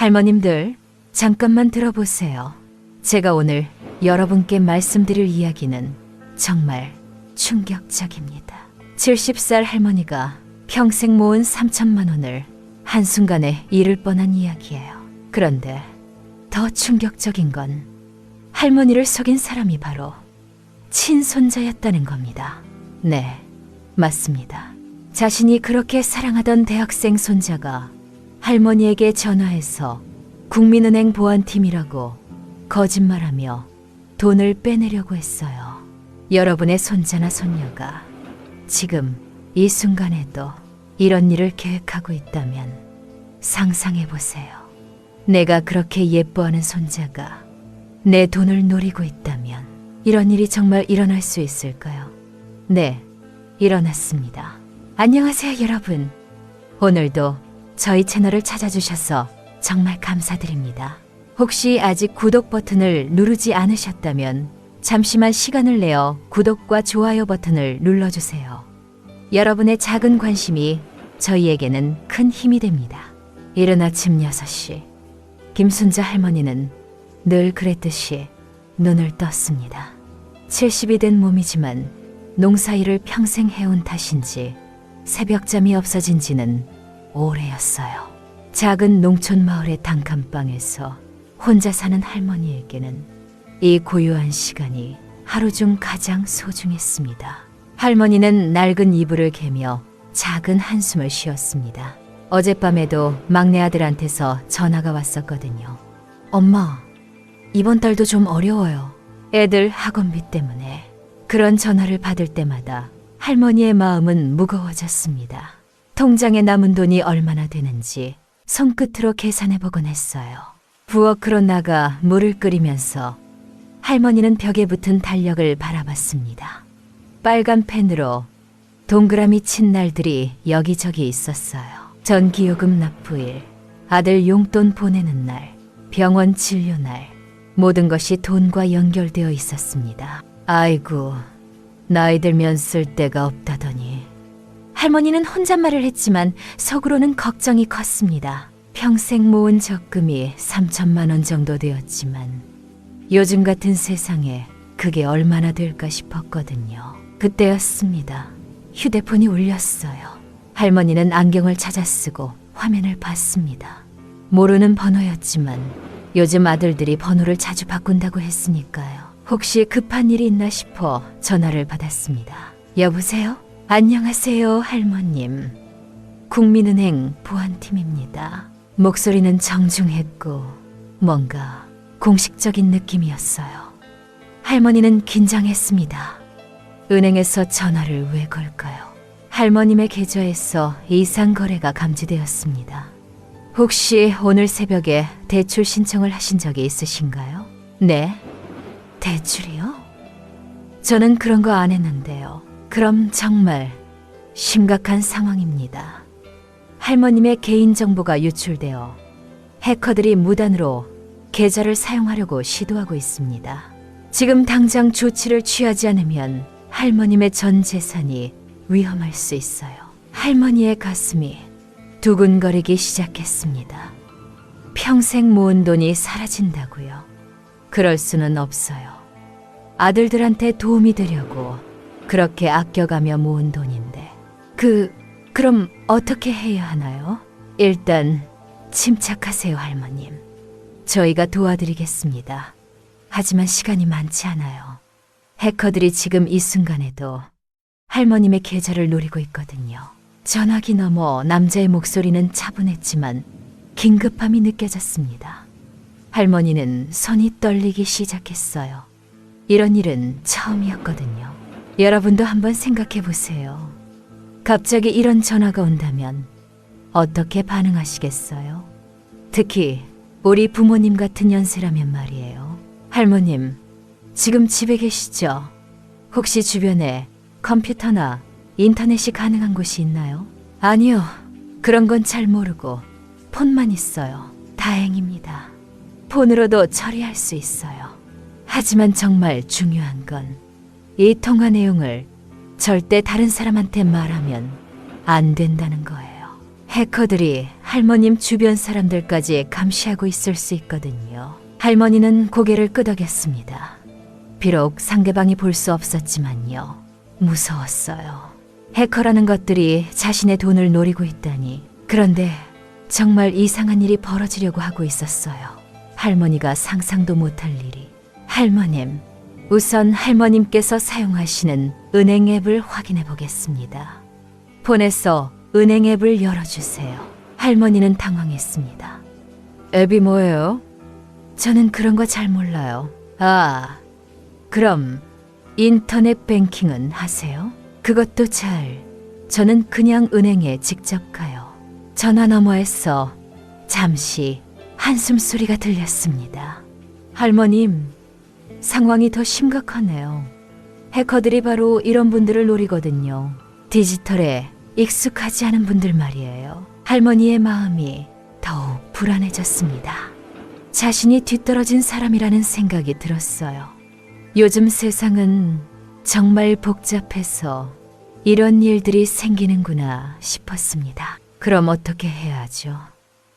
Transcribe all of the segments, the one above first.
할머님들, 잠깐만 들어보세요. 제가 오늘 여러분께 말씀드릴 이야기는 정말 충격적입니다. 70살 할머니가 평생 모은 3천만 원을 한순간에 잃을 뻔한 이야기예요. 그런데 더 충격적인 건 할머니를 속인 사람이 바로 친손자였다는 겁니다. 네, 맞습니다. 자신이 그렇게 사랑하던 대학생 손자가 할머니에게 전화해서 국민은행 보안팀이라고 거짓말하며 돈을 빼내려고 했어요. 여러분의 손자나 손녀가 지금 이 순간에도 이런 일을 계획하고 있다면 상상해 보세요. 내가 그렇게 예뻐하는 손자가 내 돈을 노리고 있다면 이런 일이 정말 일어날 수 있을까요? 네, 일어났습니다. 안녕하세요, 여러분. 오늘도 저희 채널을 찾아주셔서 정말 감사드립니다. 혹시 아직 구독 버튼을 누르지 않으셨다면 잠시만 시간을 내어 구독과 좋아요 버튼을 눌러주세요. 여러분의 작은 관심이 저희에게는 큰 힘이 됩니다. 이른 아침 6시, 김순자 할머니는 늘 그랬듯이 눈을 떴습니다. 70이 된 몸이지만 농사일을 평생 해온 탓인지 새벽잠이 없어진 지는 오래였어요. 작은 농촌 마을의 단칸방에서 혼자 사는 할머니에게는 이 고요한 시간이 하루 중 가장 소중했습니다. 할머니는 낡은 이불을 개며 작은 한숨을 쉬었습니다. 어젯밤에도 막내 아들한테서 전화가 왔었거든요. 엄마, 이번 달도 좀 어려워요. 애들 학원비 때문에. 그런 전화를 받을 때마다 할머니의 마음은 무거워졌습니다. 통장에 남은 돈이 얼마나 되는지 손끝으로 계산해보곤 했어요. 부엌으로 나가 물을 끓이면서 할머니는 벽에 붙은 달력을 바라봤습니다. 빨간 펜으로 동그라미 친 날들이 여기저기 있었어요. 전기요금 납부일, 아들 용돈 보내는 날, 병원 진료날, 모든 것이 돈과 연결되어 있었습니다. 아이고, 나이 들면 쓸 데가 없다더니. 할머니는 혼잣말을 했지만 속으로는 걱정이 컸습니다. 평생 모은 적금이 3천만 원 정도 되었지만 요즘 같은 세상에 그게 얼마나 될까 싶었거든요. 그때였습니다. 휴대폰이 울렸어요. 할머니는 안경을 찾아 쓰고 화면을 봤습니다. 모르는 번호였지만 요즘 아들들이 번호를 자주 바꾼다고 했으니까요. 혹시 급한 일이 있나 싶어 전화를 받았습니다. 여보세요? 안녕하세요, 할머님. 국민은행 보안팀입니다. 목소리는 정중했고 뭔가 공식적인 느낌이었어요. 할머니는 긴장했습니다. 은행에서 전화를 왜 걸까요? 할머님의 계좌에서 이상 거래가 감지되었습니다. 혹시 오늘 새벽에 대출 신청을 하신 적이 있으신가요? 네. 대출이요? 저는 그런 거 안 했는데요. 그럼 정말 심각한 상황입니다. 할머님의 개인정보가 유출되어 해커들이 무단으로 계좌를 사용하려고 시도하고 있습니다. 지금 당장 조치를 취하지 않으면 할머님의 전 재산이 위험할 수 있어요. 할머니의 가슴이 두근거리기 시작했습니다. 평생 모은 돈이 사라진다고요? 그럴 수는 없어요. 아들들한테 도움이 되려고 그렇게 아껴가며 모은 돈인데. 그럼 어떻게 해야 하나요? 일단 침착하세요, 할머님. 저희가 도와드리겠습니다. 하지만 시간이 많지 않아요. 해커들이 지금 이 순간에도 할머님의 계좌를 노리고 있거든요. 전화기 너머 남자의 목소리는 차분했지만 긴급함이 느껴졌습니다. 할머니는 손이 떨리기 시작했어요. 이런 일은 처음이었거든요. 여러분도 한번 생각해 보세요. 갑자기 이런 전화가 온다면 어떻게 반응하시겠어요? 특히 우리 부모님 같은 연세라면 말이에요. 할머님, 지금 집에 계시죠? 혹시 주변에 컴퓨터나 인터넷이 가능한 곳이 있나요? 아니요, 그런 건 잘 모르고 폰만 있어요. 다행입니다. 폰으로도 처리할 수 있어요. 하지만 정말 중요한 건 이 통화 내용을 절대 다른 사람한테 말하면 안 된다는 거예요. 해커들이 할머님 주변 사람들까지 감시하고 있을 수 있거든요. 할머니는 고개를 끄덕였습니다. 비록 상대방이 볼 수 없었지만요. 무서웠어요. 해커라는 것들이 자신의 돈을 노리고 있다니. 그런데 정말 이상한 일이 벌어지려고 하고 있었어요. 할머니가 상상도 못할 일이. 할머님, 우선 할머님께서 사용하시는 은행 앱을 확인해 보겠습니다. 폰에서 은행 앱을 열어주세요. 할머니는 당황했습니다. 앱이 뭐예요? 저는 그런 거 잘 몰라요. 아, 그럼 인터넷 뱅킹은 하세요? 그것도 잘. 저는 그냥 은행에 직접 가요. 전화 너머에서 잠시 한숨 소리가 들렸습니다. 할머님, 상황이 더 심각하네요. 해커들이 바로 이런 분들을 노리거든요. 디지털에 익숙하지 않은 분들 말이에요. 할머니의 마음이 더욱 불안해졌습니다. 자신이 뒤떨어진 사람이라는 생각이 들었어요. 요즘 세상은 정말 복잡해서 이런 일들이 생기는구나 싶었습니다. 그럼 어떻게 해야 하죠?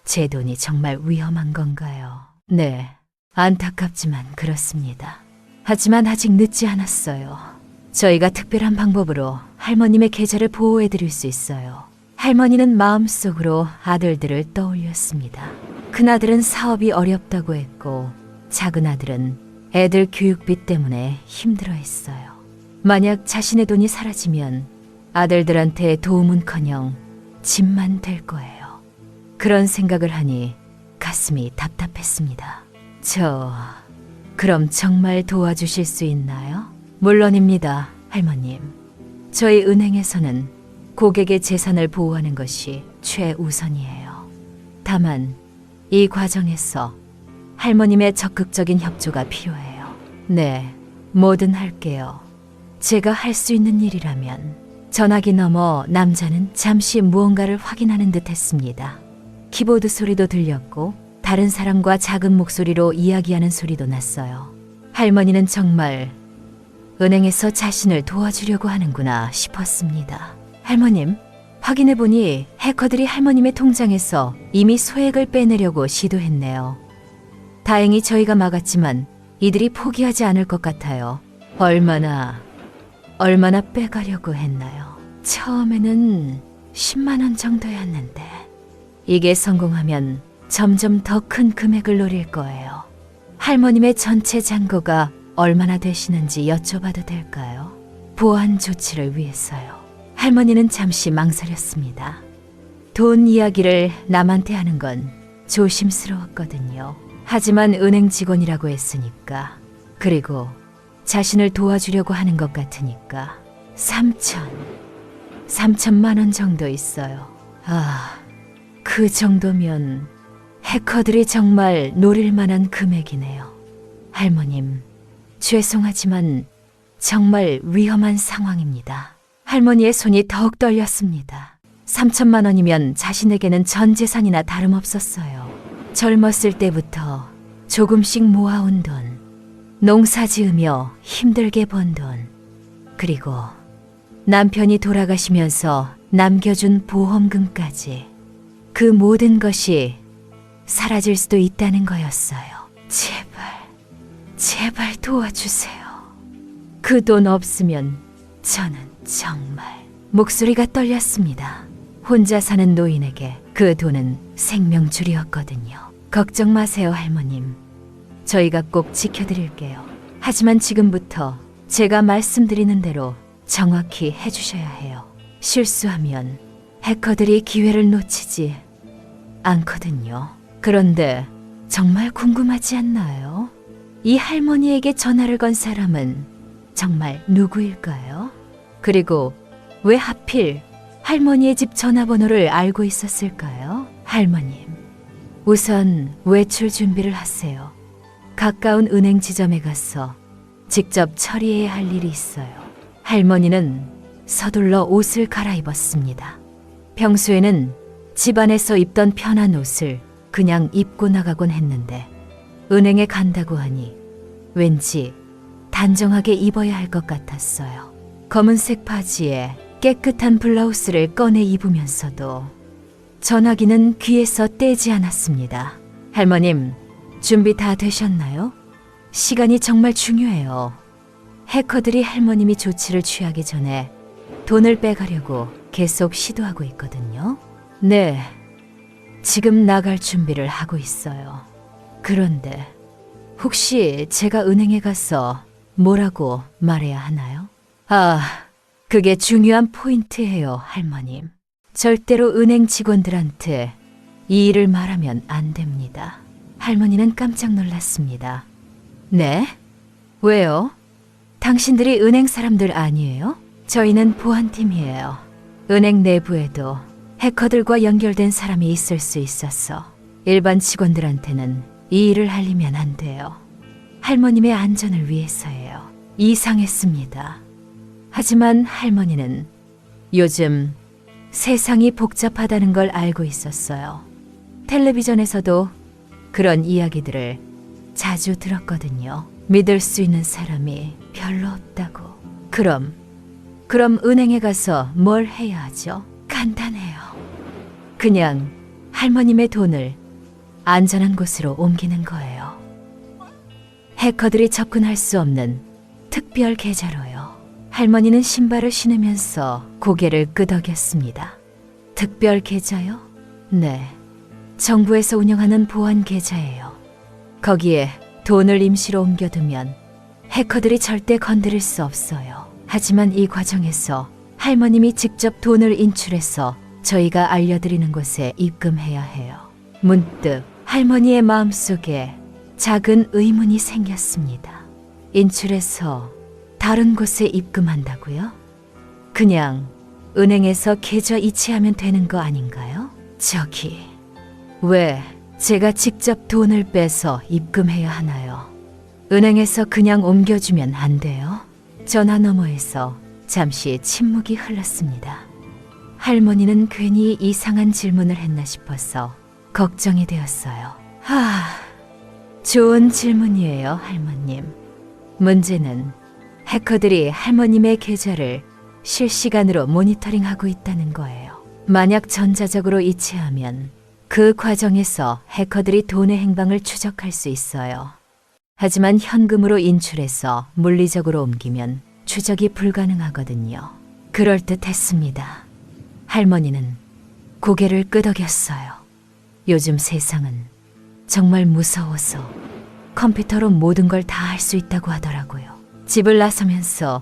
제 돈이 정말 위험한 건가요? 네, 안타깝지만 그렇습니다. 하지만 아직 늦지 않았어요. 저희가 특별한 방법으로 할머님의 계좌를 보호해 드릴 수 있어요. 할머니는 마음속으로 아들들을 떠올렸습니다. 큰아들은 사업이 어렵다고 했고 작은 아들은 애들 교육비 때문에 힘들어했어요. 만약 자신의 돈이 사라지면 아들들한테 도움은커녕 짐만 될 거예요. 그런 생각을 하니 가슴이 답답했습니다. 그럼 정말 도와주실 수 있나요? 물론입니다, 할머님. 저희 은행에서는 고객의 재산을 보호하는 것이 최우선이에요. 다만 이 과정에서 할머님의 적극적인 협조가 필요해요. 네, 뭐든 할게요. 제가 할 수 있는 일이라면. 전화기 너머 남자는 잠시 무언가를 확인하는 듯 했습니다. 키보드 소리도 들렸고 다른 사람과 작은 목소리로 이야기하는 소리도 났어요. 할머니는 정말 은행에서 자신을 도와주려고 하는구나 싶었습니다. 할머님, 확인해보니 해커들이 할머님의 통장에서 이미 소액을 빼내려고 시도했네요. 다행히 저희가 막았지만 이들이 포기하지 않을 것 같아요. 얼마나 빼가려고 했나요? 처음에는 10만 원 정도였는데 이게 성공하면 점점 더 큰 금액을 노릴 거예요. 할머님의 전체 잔고가 얼마나 되시는지 여쭤봐도 될까요? 보안 조치를 위해서요. 할머니는 잠시 망설였습니다. 돈 이야기를 남한테 하는 건 조심스러웠거든요. 하지만 은행 직원이라고 했으니까, 그리고 자신을 도와주려고 하는 것 같으니까 3천만 원 정도 있어요. 그 정도면 해커들이 정말 노릴 만한 금액이네요. 할머님, 죄송하지만 정말 위험한 상황입니다. 할머니의 손이 더욱 떨렸습니다. 3천만 원이면 자신에게는 전 재산이나 다름없었어요. 젊었을 때부터 조금씩 모아온 돈, 농사 지으며 힘들게 번 돈, 그리고 남편이 돌아가시면서 남겨준 보험금까지, 그 모든 것이 사라질 수도 있다는 거였어요. 제발 도와주세요. 그 돈 없으면 저는 정말... 목소리가 떨렸습니다. 혼자 사는 노인에게 그 돈은 생명줄이었거든요. 걱정 마세요, 할머님. 저희가 꼭 지켜드릴게요. 하지만 지금부터 제가 말씀드리는 대로 정확히 해주셔야 해요. 실수하면 해커들이 기회를 놓치지 않거든요. 그런데 정말 궁금하지 않나요? 이 할머니에게 전화를 건 사람은 정말 누구일까요? 그리고 왜 하필 할머니의 집 전화번호를 알고 있었을까요? 할머님, 우선 외출 준비를 하세요. 가까운 은행 지점에 가서 직접 처리해야 할 일이 있어요. 할머니는 서둘러 옷을 갈아입었습니다. 평소에는 집안에서 입던 편한 옷을 그냥 입고 나가곤 했는데 은행에 간다고 하니 왠지 단정하게 입어야 할 것 같았어요. 검은색 바지에 깨끗한 블라우스를 꺼내 입으면서도 전화기는 귀에서 떼지 않았습니다. 할머님, 준비 다 되셨나요? 시간이 정말 중요해요. 해커들이 할머님이 조치를 취하기 전에 돈을 빼가려고 계속 시도하고 있거든요. 네, 지금 나갈 준비를 하고 있어요. 그런데 혹시 제가 은행에 가서 뭐라고 말해야 하나요? 아, 그게 중요한 포인트예요, 할머님. 절대로 은행 직원들한테 이 일을 말하면 안 됩니다. 할머니는 깜짝 놀랐습니다. 네? 왜요? 당신들이 은행 사람들 아니에요? 저희는 보안팀이에요. 은행 내부에도 해커들과 연결된 사람이 있을 수 있어서 일반 직원들한테는 이 일을 알리면 안 돼요. 할머님의 안전을 위해서예요. 이상했습니다. 하지만 할머니는 요즘 세상이 복잡하다는 걸 알고 있었어요. 텔레비전에서도 그런 이야기들을 자주 들었거든요. 믿을 수 있는 사람이 별로 없다고. 그럼 은행에 가서 뭘 해야 하죠? 간단해요. 그냥 할머님의 돈을 안전한 곳으로 옮기는 거예요. 해커들이 접근할 수 없는 특별 계좌로요. 할머니는 신발을 신으면서 고개를 끄덕였습니다. 특별 계좌요? 네. 정부에서 운영하는 보안 계좌예요. 거기에 돈을 임시로 옮겨두면 해커들이 절대 건드릴 수 없어요. 하지만 이 과정에서 할머님이 직접 돈을 인출해서 저희가 알려드리는 곳에 입금해야 해요. 문득 할머니의 마음속에 작은 의문이 생겼습니다. 인출해서 다른 곳에 입금한다고요? 그냥 은행에서 계좌 이체하면 되는 거 아닌가요? 저기, 왜 제가 직접 돈을 빼서 입금해야 하나요? 은행에서 그냥 옮겨주면 안 돼요? 전화 너머에서 잠시 침묵이 흘렀습니다. 할머니는 괜히 이상한 질문을 했나 싶어서 걱정이 되었어요. 좋은 질문이에요, 할머님. 문제는 해커들이 할머님의 계좌를 실시간으로 모니터링하고 있다는 거예요. 만약 전자적으로 이체하면 그 과정에서 해커들이 돈의 행방을 추적할 수 있어요. 하지만 현금으로 인출해서 물리적으로 옮기면 추적이 불가능하거든요. 그럴듯했습니다. 할머니는 고개를 끄덕였어요. 요즘 세상은 정말 무서워서 컴퓨터로 모든 걸 다 할 수 있다고 하더라고요. 집을 나서면서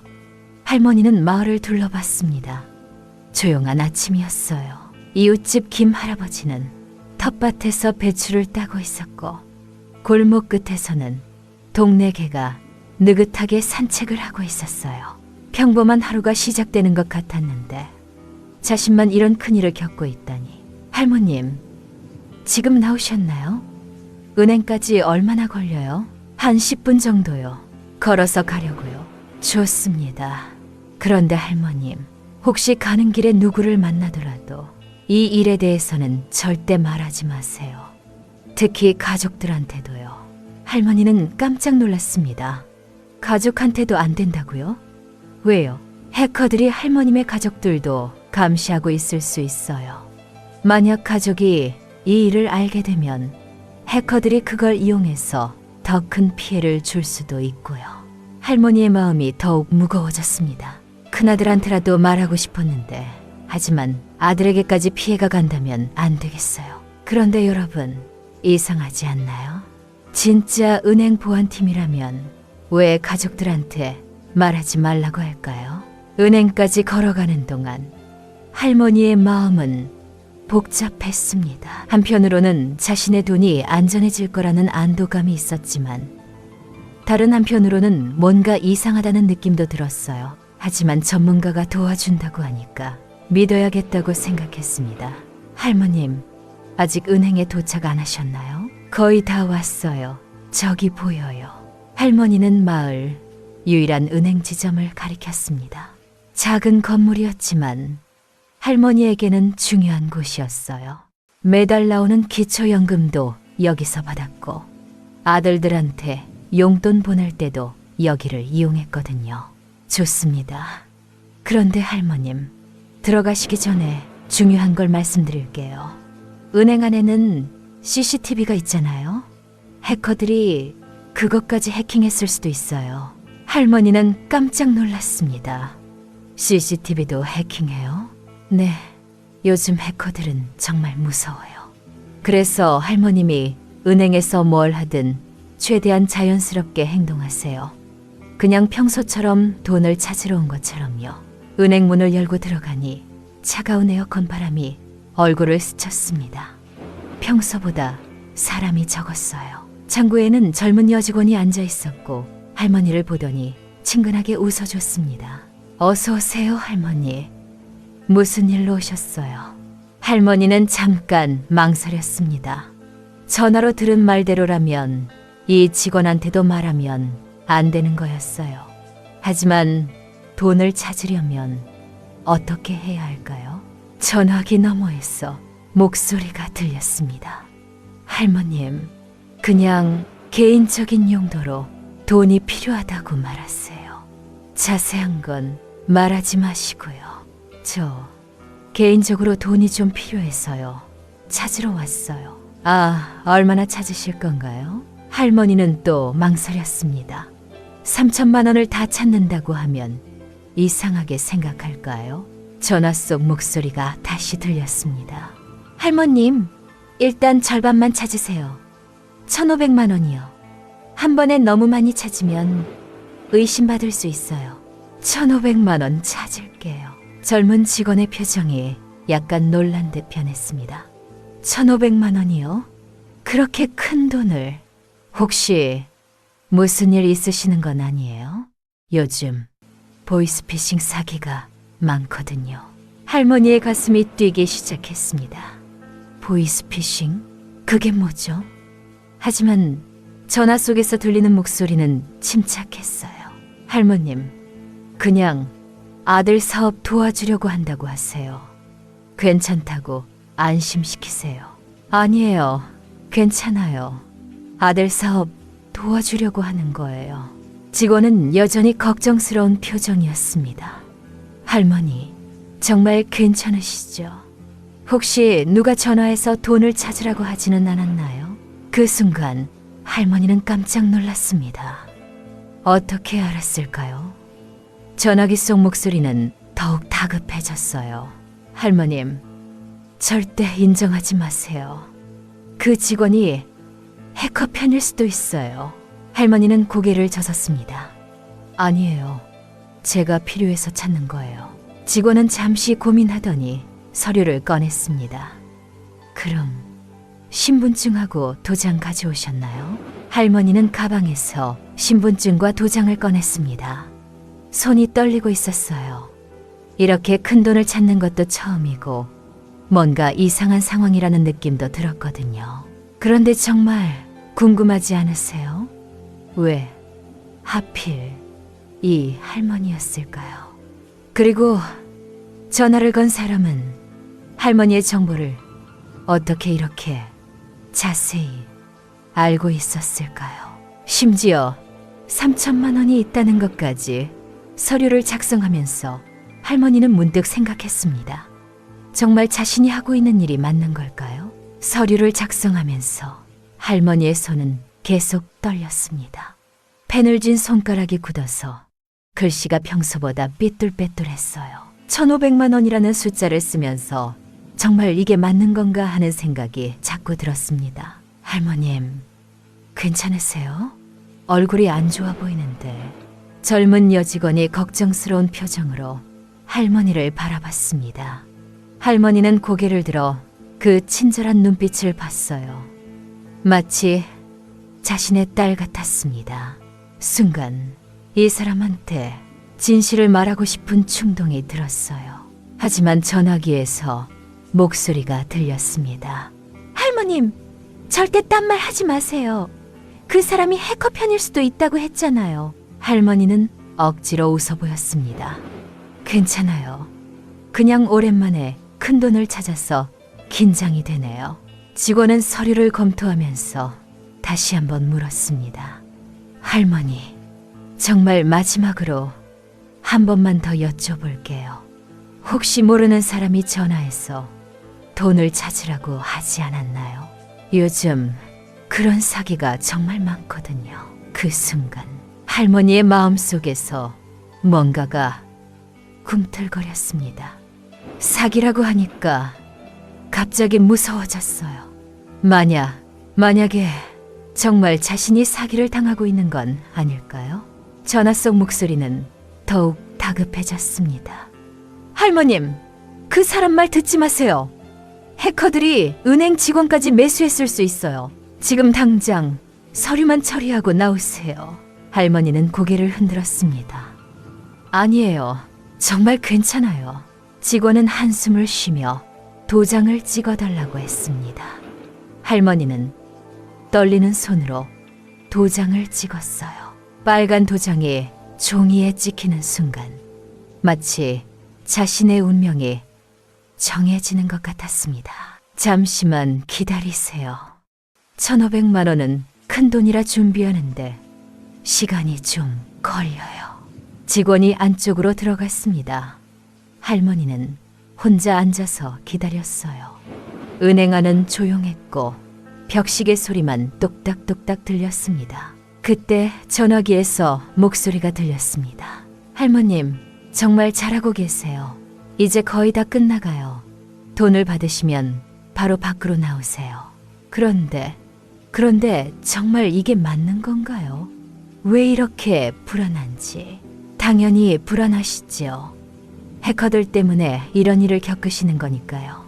할머니는 마을을 둘러봤습니다. 조용한 아침이었어요. 이웃집 김 할아버지는 텃밭에서 배추를 따고 있었고 골목 끝에서는 동네 개가 느긋하게 산책을 하고 있었어요. 평범한 하루가 시작되는 것 같았는데 자신만 이런 큰일을 겪고 있다니. 할머님, 지금 나오셨나요? 은행까지 얼마나 걸려요? 한 10분 정도요. 걸어서 가려고요. 좋습니다. 그런데 할머님, 혹시 가는 길에 누구를 만나더라도 이 일에 대해서는 절대 말하지 마세요. 특히 가족들한테도요. 할머니는 깜짝 놀랐습니다. 가족한테도 안 된다고요? 왜요? 해커들이 할머님의 가족들도 감시하고 있을 수 있어요. 만약 가족이 이 일을 알게 되면 해커들이 그걸 이용해서 더 큰 피해를 줄 수도 있고요. 할머니의 마음이 더욱 무거워졌습니다. 큰아들한테라도 말하고 싶었는데 하지만 아들에게까지 피해가 간다면 안 되겠어요. 그런데 여러분, 이상하지 않나요? 진짜 은행 보안팀이라면 왜 가족들한테 말하지 말라고 할까요? 은행까지 걸어가는 동안 할머니의 마음은 복잡했습니다. 한편으로는 자신의 돈이 안전해질 거라는 안도감이 있었지만 다른 한편으로는 뭔가 이상하다는 느낌도 들었어요. 하지만 전문가가 도와준다고 하니까 믿어야겠다고 생각했습니다. 할머님, 아직 은행에 도착 안 하셨나요? 거의 다 왔어요. 저기 보여요. 할머니는 마을 유일한 은행 지점을 가리켰습니다. 작은 건물이었지만 할머니에게는 중요한 곳이었어요. 매달 나오는 기초연금도 여기서 받았고 아들들한테 용돈 보낼 때도 여기를 이용했거든요. 좋습니다. 그런데 할머님, 들어가시기 전에 중요한 걸 말씀드릴게요. 은행 안에는 CCTV가 있잖아요. 해커들이 그것까지 해킹했을 수도 있어요. 할머니는 깜짝 놀랐습니다. CCTV도 해킹해요? 네, 요즘 해커들은 정말 무서워요. 그래서 할머님이 은행에서 뭘 하든 최대한 자연스럽게 행동하세요. 그냥 평소처럼 돈을 찾으러 온 것처럼요. 은행 문을 열고 들어가니 차가운 에어컨 바람이 얼굴을 스쳤습니다. 평소보다 사람이 적었어요. 창구에는 젊은 여직원이 앉아 있었고 할머니를 보더니 친근하게 웃어줬습니다. 어서 오세요, 할머니. 무슨 일로 오셨어요? 할머니는 잠깐 망설였습니다. 전화로 들은 말대로라면 이 직원한테도 말하면 안 되는 거였어요. 하지만 돈을 찾으려면 어떻게 해야 할까요? 전화기 너머에서 목소리가 들렸습니다. 할머님, 그냥 개인적인 용도로 돈이 필요하다고 말하세요. 자세한 건 말하지 마시고요. 저 개인적으로 돈이 좀 필요해서요. 찾으러 왔어요. 아, 얼마나 찾으실 건가요? 할머니는 또 망설였습니다. 3천만 원을 다 찾는다고 하면 이상하게 생각할까요? 전화 속 목소리가 다시 들렸습니다. 할머님, 일단 절반만 찾으세요. 1,500만 원이요. 한 번에 너무 많이 찾으면 의심받을 수 있어요. 1,500만 원 찾을게요. 젊은 직원의 표정이 약간 놀란 듯 변했습니다. 1,500만 원이요? 그렇게 큰 돈을 혹시 무슨 일 있으시는 건 아니에요? 요즘 보이스피싱 사기가 많거든요. 할머니의 가슴이 뛰기 시작했습니다. 보이스피싱? 그게 뭐죠? 하지만 전화 속에서 들리는 목소리는 침착했어요. 할머님, 그냥 아들 사업 도와주려고 한다고 하세요. 괜찮다고 안심시키세요. 아니에요. 괜찮아요. 아들 사업 도와주려고 하는 거예요. 직원은 여전히 걱정스러운 표정이었습니다. 할머니, 정말 괜찮으시죠? 혹시 누가 전화해서 돈을 찾으라고 하지는 않았나요? 그 순간 할머니는 깜짝 놀랐습니다. 어떻게 알았을까요? 전화기 속 목소리는 더욱 다급해졌어요. 할머님, 절대 인정하지 마세요. 그 직원이 해커 편일 수도 있어요. 할머니는 고개를 젓었습니다. 아니에요. 제가 필요해서 찾는 거예요. 직원은 잠시 고민하더니 서류를 꺼냈습니다. 그럼 신분증하고 도장 가져오셨나요? 할머니는 가방에서 신분증과 도장을 꺼냈습니다. 손이 떨리고 있었어요. 이렇게 큰 돈을 찾는 것도 처음이고 뭔가 이상한 상황이라는 느낌도 들었거든요. 그런데 정말 궁금하지 않으세요? 왜 하필 이 할머니였을까요? 그리고 전화를 건 사람은 할머니의 정보를 어떻게 이렇게 자세히 알고 있었을까요? 심지어 3천만 원이 있다는 것까지. 서류를 작성하면서 할머니는 문득 생각했습니다. 정말 자신이 하고 있는 일이 맞는 걸까요? 서류를 작성하면서 할머니의 손은 계속 떨렸습니다. 펜을 쥔 손가락이 굳어서 글씨가 평소보다 삐뚤빼뚤했어요. 1,500만 원이라는 숫자를 쓰면서 정말 이게 맞는 건가 하는 생각이 자꾸 들었습니다. 할머님, 괜찮으세요? 얼굴이 안 좋아 보이는데. 젊은 여직원이 걱정스러운 표정으로 할머니를 바라봤습니다. 할머니는 고개를 들어 그 친절한 눈빛을 봤어요. 마치 자신의 딸 같았습니다. 순간 이 사람한테 진실을 말하고 싶은 충동이 들었어요. 하지만 전화기에서 목소리가 들렸습니다. 할머님, 절대 딴 말 하지 마세요. 그 사람이 해커 편일 수도 있다고 했잖아요. 할머니는 억지로 웃어 보였습니다. 괜찮아요. 그냥 오랜만에 큰 돈을 찾아서 긴장이 되네요. 직원은 서류를 검토하면서 다시 한번 물었습니다. 할머니, 정말 마지막으로 한 번만 더 여쭤볼게요. 혹시 모르는 사람이 전화해서 돈을 찾으라고 하지 않았나요? 요즘 그런 사기가 정말 많거든요. 그 순간 할머니의 마음속에서 뭔가가 꿈틀거렸습니다. 사기라고 하니까 갑자기 무서워졌어요. 만약에 정말 자신이 사기를 당하고 있는 건 아닐까요? 전화 속 목소리는 더욱 다급해졌습니다. 할머님, 그 사람 말 듣지 마세요. 해커들이 은행 직원까지 매수했을 수 있어요. 지금 당장 서류만 처리하고 나오세요. 할머니는 고개를 흔들었습니다. 아니에요. 정말 괜찮아요. 직원은 한숨을 쉬며 도장을 찍어달라고 했습니다. 할머니는 떨리는 손으로 도장을 찍었어요. 빨간 도장이 종이에 찍히는 순간 마치 자신의 운명이 정해지는 것 같았습니다. 잠시만 기다리세요. 1,500만 원은 큰 돈이라 준비하는데 시간이 좀 걸려요. 직원이 안쪽으로 들어갔습니다. 할머니는 혼자 앉아서 기다렸어요. 은행 안은 조용했고 벽시계 소리만 똑딱똑딱 들렸습니다. 그때 전화기에서 목소리가 들렸습니다. 할머님, 정말 잘하고 계세요. 이제 거의 다 끝나가요. 돈을 받으시면 바로 밖으로 나오세요. 그런데 정말 이게 맞는 건가요? 왜 이렇게 불안한지. 당연히 불안하시지요. 해커들 때문에 이런 일을 겪으시는 거니까요.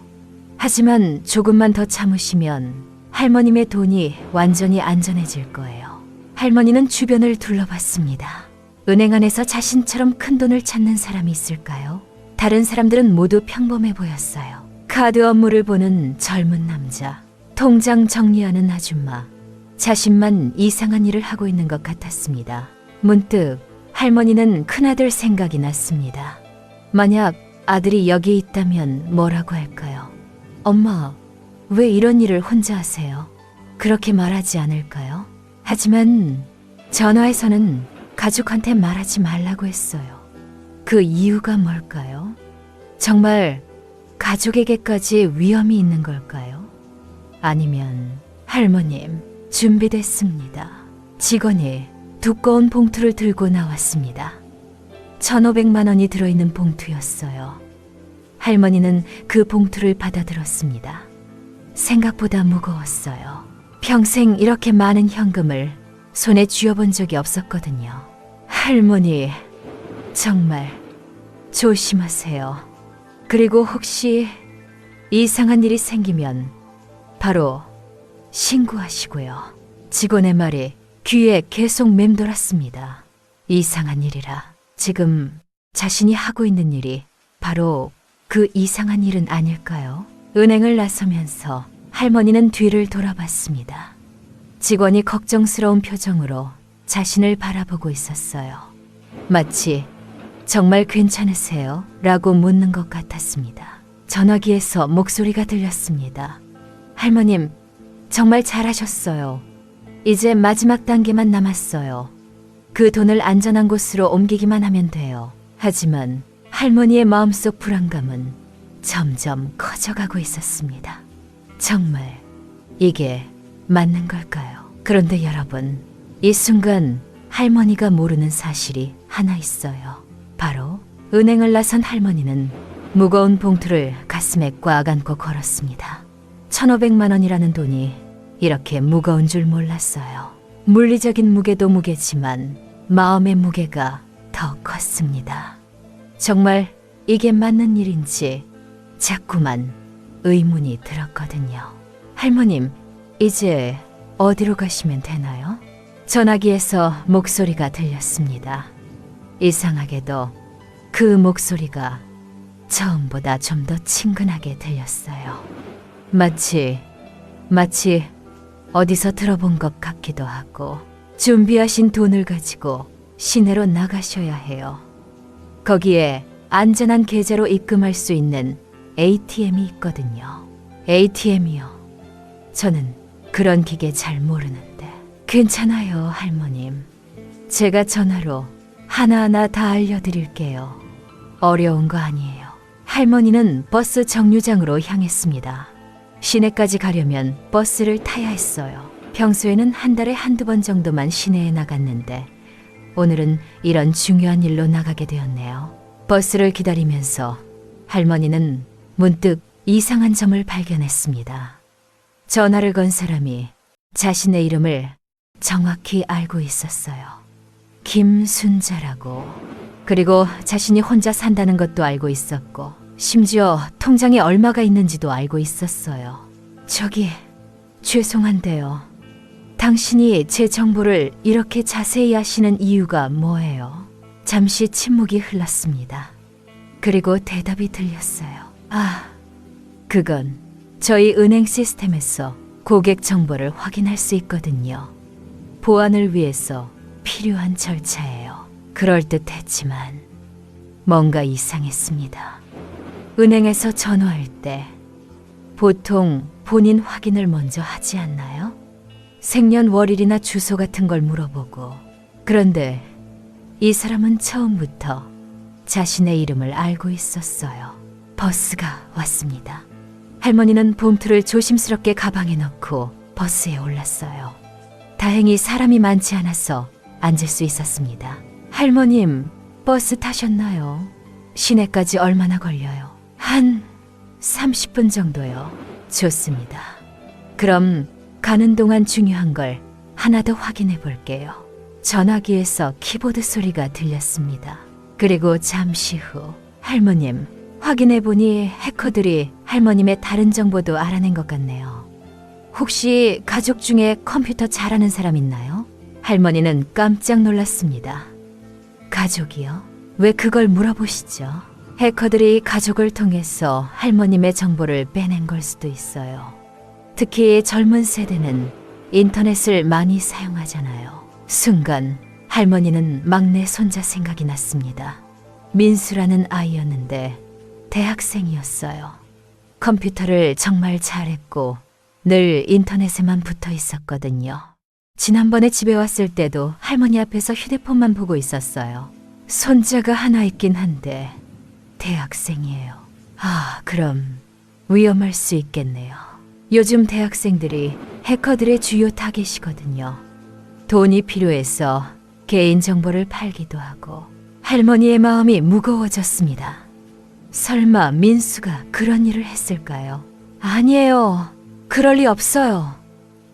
하지만 조금만 더 참으시면 할머님의 돈이 완전히 안전해질 거예요. 할머니는 주변을 둘러봤습니다. 은행 안에서 자신처럼 큰 돈을 찾는 사람이 있을까요? 다른 사람들은 모두 평범해 보였어요. 카드 업무를 보는 젊은 남자, 통장 정리하는 아줌마, 자신만 이상한 일을 하고 있는 것 같았습니다. 문득 할머니는 큰아들 생각이 났습니다. 만약 아들이 여기 있다면 뭐라고 할까요? 엄마, 왜 이런 일을 혼자 하세요? 그렇게 말하지 않을까요? 하지만 전화에서는 가족한테 말하지 말라고 했어요. 그 이유가 뭘까요? 정말 가족에게까지 위험이 있는 걸까요? 아니면 할머님, 준비됐습니다. 직원이 두꺼운 봉투를 들고 나왔습니다. 1,500만 원이 들어있는 봉투였어요. 할머니는 그 봉투를 받아들었습니다. 생각보다 무거웠어요. 평생 이렇게 많은 현금을 손에 쥐어본 적이 없었거든요. 할머니, 정말 조심하세요. 그리고 혹시 이상한 일이 생기면 바로 신고하시고요. 직원의 말이 귀에 계속 맴돌았습니다. 이상한 일이라. 지금 자신이 하고 있는 일이 바로 그 이상한 일은 아닐까요? 은행을 나서면서 할머니는 뒤를 돌아봤습니다. 직원이 걱정스러운 표정으로 자신을 바라보고 있었어요. 마치 정말 괜찮으세요? 라고 묻는 것 같았습니다. 전화기에서 목소리가 들렸습니다. 할머님, 정말 잘하셨어요. 이제 마지막 단계만 남았어요. 그 돈을 안전한 곳으로 옮기기만 하면 돼요. 하지만 할머니의 마음속 불안감은 점점 커져가고 있었습니다. 정말 이게 맞는 걸까요? 그런데 여러분, 이 순간 할머니가 모르는 사실이 하나 있어요. 바로 은행을 나선 할머니는 무거운 봉투를 가슴에 꽉 안고 걸었습니다. 1,500만 원이라는 돈이 이렇게 무거운 줄 몰랐어요. 물리적인 무게도 무게지만 마음의 무게가 더 컸습니다. 정말 이게 맞는 일인지 자꾸만 의문이 들었거든요. 할머님, 이제 어디로 가시면 되나요? 전화기에서 목소리가 들렸습니다. 이상하게도 그 목소리가 처음보다 좀 더 친근하게 들렸어요. 마치 어디서 들어본 것 같기도 하고. 준비하신 돈을 가지고 시내로 나가셔야 해요. 거기에 안전한 계좌로 입금할 수 있는 ATM이 있거든요. ATM이요. 저는 그런 기계 잘 모르는데. 괜찮아요, 할머님. 제가 전화로 하나하나 다 알려드릴게요. 어려운 거 아니에요. 할머니는 버스 정류장으로 향했습니다. 시내까지 가려면 버스를 타야 했어요. 평소에는 한 달에 한두 번 정도만 시내에 나갔는데 오늘은 이런 중요한 일로 나가게 되었네요. 버스를 기다리면서 할머니는 문득 이상한 점을 발견했습니다. 전화를 건 사람이 자신의 이름을 정확히 알고 있었어요. 김순자라고. 그리고 자신이 혼자 산다는 것도 알고 있었고 심지어 통장에 얼마가 있는지도 알고 있었어요. 저기, 죄송한데요. 당신이 제 정보를 이렇게 자세히 아시는 이유가 뭐예요? 잠시 침묵이 흘렀습니다. 그리고 대답이 들렸어요. 그건 저희 은행 시스템에서 고객 정보를 확인할 수 있거든요. 보안을 위해서 필요한 절차예요. 그럴듯했지만 뭔가 이상했습니다. 은행에서 전화할 때 보통 본인 확인을 먼저 하지 않나요? 생년월일이나 주소 같은 걸 물어보고. 그런데 이 사람은 처음부터 자신의 이름을 알고 있었어요. 버스가 왔습니다. 할머니는 봉투를 조심스럽게 가방에 넣고 버스에 올랐어요. 다행히 사람이 많지 않아서 앉을 수 있었습니다. 할머님, 버스 타셨나요? 시내까지 얼마나 걸려요? 한 30분 정도요. 좋습니다. 그럼 가는 동안 중요한 걸 하나 더 확인해 볼게요. 전화기에서 키보드 소리가 들렸습니다. 그리고 잠시 후 할머님, 확인해 보니 해커들이 할머님의 다른 정보도 알아낸 것 같네요. 혹시 가족 중에 컴퓨터 잘하는 사람 있나요? 할머니는 깜짝 놀랐습니다. 가족이요? 왜 그걸 물어보시죠? 해커들이 가족을 통해서 할머님의 정보를 빼낸 걸 수도 있어요. 특히 젊은 세대는 인터넷을 많이 사용하잖아요. 순간 할머니는 막내 손자 생각이 났습니다. 민수라는 아이였는데 대학생이었어요. 컴퓨터를 정말 잘했고 늘 인터넷에만 붙어 있었거든요. 지난번에 집에 왔을 때도 할머니 앞에서 휴대폰만 보고 있었어요. 손자가 하나 있긴 한데 대학생이에요. 그럼 위험할 수 있겠네요. 요즘 대학생들이 해커들의 주요 타겟이거든요. 돈이 필요해서 개인정보를 팔기도 하고. 할머니의 마음이 무거워졌습니다. 설마 민수가 그런 일을 했을까요? 아니에요. 그럴 리 없어요.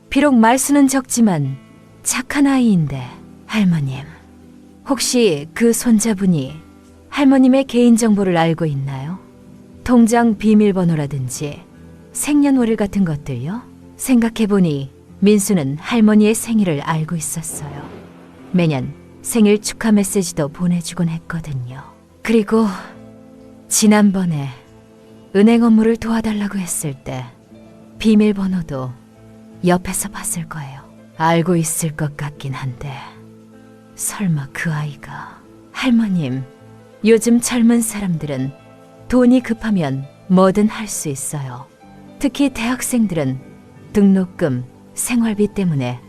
비록 말수는 적지만 착한 아이인데. 할머님, 혹시 그 손자분이 할머님의 개인정보를 알고 있나요? 통장 비밀번호라든지 생년월일 같은 것들요? 생각해보니 민수는 할머니의 생일을 알고 있었어요. 매년 생일 축하 메시지도 보내주곤 했거든요. 그리고 지난번에 은행 업무를 도와달라고 했을 때 비밀번호도 옆에서 봤을 거예요. 알고 있을 것 같긴 한데 설마 그 아이가. 할머님, 요즘 젊은 사람들은 돈이 급하면 뭐든 할 수 있어요. 특히 대학생들은 등록금, 생활비 때문에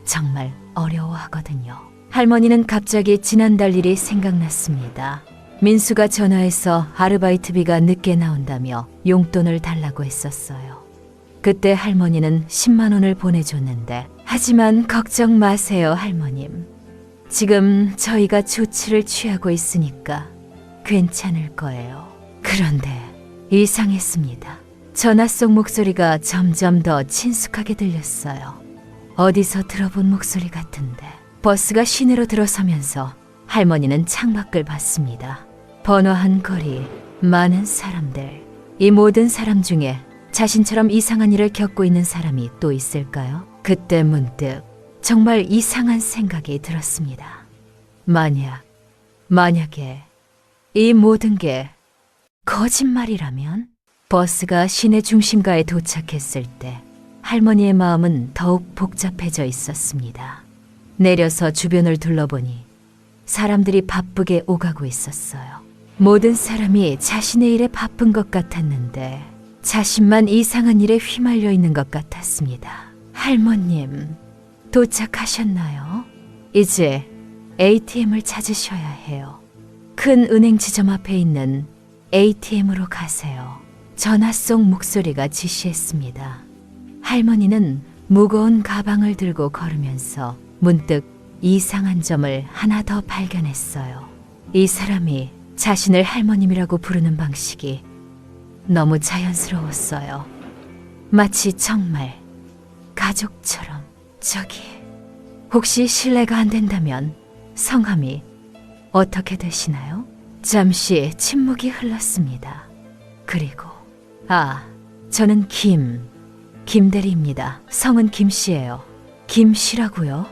정말 어려워하거든요. 할머니는 갑자기 지난달 일이 생각났습니다. 민수가 전화해서 아르바이트비가 늦게 나온다며 용돈을 달라고 했었어요. 그때 할머니는 10만 원을 보내줬는데, 하지만 걱정 마세요, 할머님. 지금 저희가 조치를 취하고 있으니까 괜찮을 거예요. 그런데 이상했습니다. 전화 속 목소리가 점점 더 친숙하게 들렸어요. 어디서 들어본 목소리 같은데. 버스가 시내로 들어서면서 할머니는 창밖을 봤습니다. 번화한 거리, 많은 사람들. 이 모든 사람 중에 자신처럼 이상한 일을 겪고 있는 사람이 또 있을까요? 그때 문득 정말 이상한 생각이 들었습니다. 만약에 이 모든 게 거짓말이라면? 버스가 시내 중심가에 도착했을 때 할머니의 마음은 더욱 복잡해져 있었습니다. 내려서 주변을 둘러보니 사람들이 바쁘게 오가고 있었어요. 모든 사람이 자신의 일에 바쁜 것 같았는데 자신만 이상한 일에 휘말려 있는 것 같았습니다. 할머님, 도착하셨나요? 이제 ATM을 찾으셔야 해요. 큰 은행 지점 앞에 있는 ATM으로 가세요. 전화 속 목소리가 지시했습니다. 할머니는 무거운 가방을 들고 걸으면서 문득 이상한 점을 하나 더 발견했어요. 이 사람이 자신을 할머님이라고 부르는 방식이 너무 자연스러웠어요. 마치 정말 가족처럼. 저기, 혹시 실례가 안 된다면 성함이 어떻게 되시나요? 잠시 침묵이 흘렀습니다. 그리고 저는 김대리입니다. 성은 김씨예요. 김씨라고요?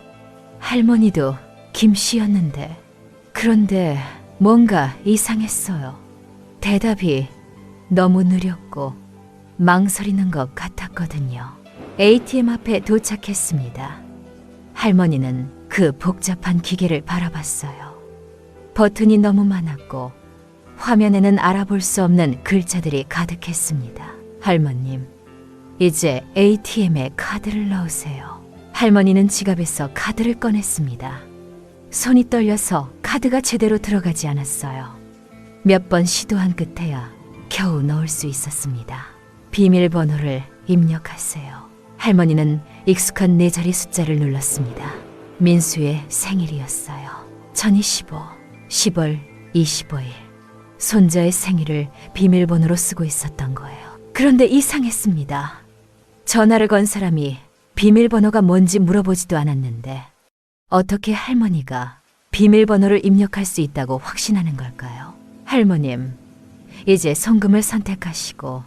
할머니도 김씨였는데. 그런데 뭔가 이상했어요. 대답이 너무 느렸고 망설이는 것 같았거든요. ATM 앞에 도착했습니다. 할머니는 그 복잡한 기계를 바라봤어요. 버튼이 너무 많았고 화면에는 알아볼 수 없는 글자들이 가득했습니다. 할머님, 이제 ATM에 카드를 넣으세요. 할머니는 지갑에서 카드를 꺼냈습니다. 손이 떨려서 카드가 제대로 들어가지 않았어요. 몇 번 시도한 끝에야 겨우 넣을 수 있었습니다. 비밀번호를 입력하세요. 할머니는 익숙한 4자리 숫자를 눌렀습니다. 민수의 생일이었어요. 2025, 10월 25일. 손자의 생일을 비밀번호로 쓰고 있었던 거예요. 그런데 이상했습니다. 전화를 건 사람이 비밀번호가 뭔지 물어보지도 않았는데 어떻게 할머니가 비밀번호를 입력할 수 있다고 확신하는 걸까요? 할머님, 이제 송금을 선택하시고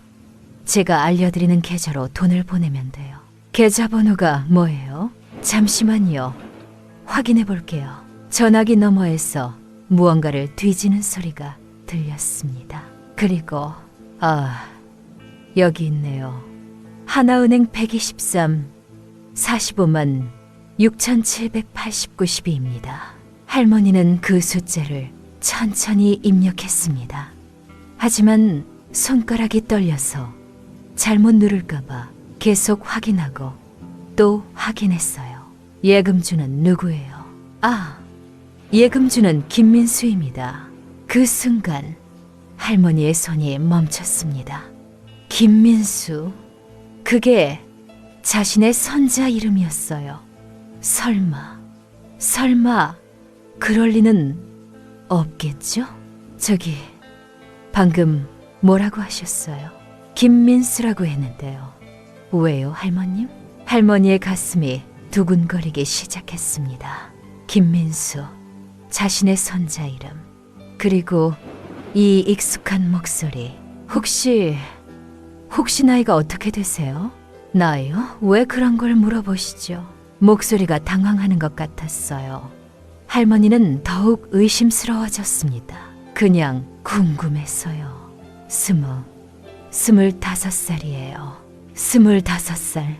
제가 알려드리는 계좌로 돈을 보내면 돼요. 계좌번호가 뭐예요? 잠시만요. 확인해 볼게요. 전화기 너머에서 무언가를 뒤지는 소리가 들렸습니다. 그리고 여기 있네요. 하나은행 123 45만 6,789.12입니다. 할머니는 그 숫자를 천천히 입력했습니다. 하지만 손가락이 떨려서 잘못 누를까봐 계속 확인하고 또 확인했어요. 예금주는 누구예요? 예금주는 김민수입니다. 그 순간 할머니의 손이 멈췄습니다. 김민수, 그게 자신의 선자 이름이었어요. 설마 그럴 리는 없겠죠? 저기, 방금 뭐라고 하셨어요? 김민수라고 했는데요. 왜요, 할머님? 할머니의 가슴이 두근거리기 시작했습니다. 김민수, 자신의 손자 이름, 그리고 이 익숙한 목소리. 혹시 나이가 어떻게 되세요? 나이요? 왜 그런 걸 물어보시죠? 목소리가 당황하는 것 같았어요. 할머니는 더욱 의심스러워졌습니다. 그냥 궁금해서요. 25살이에요. 25살.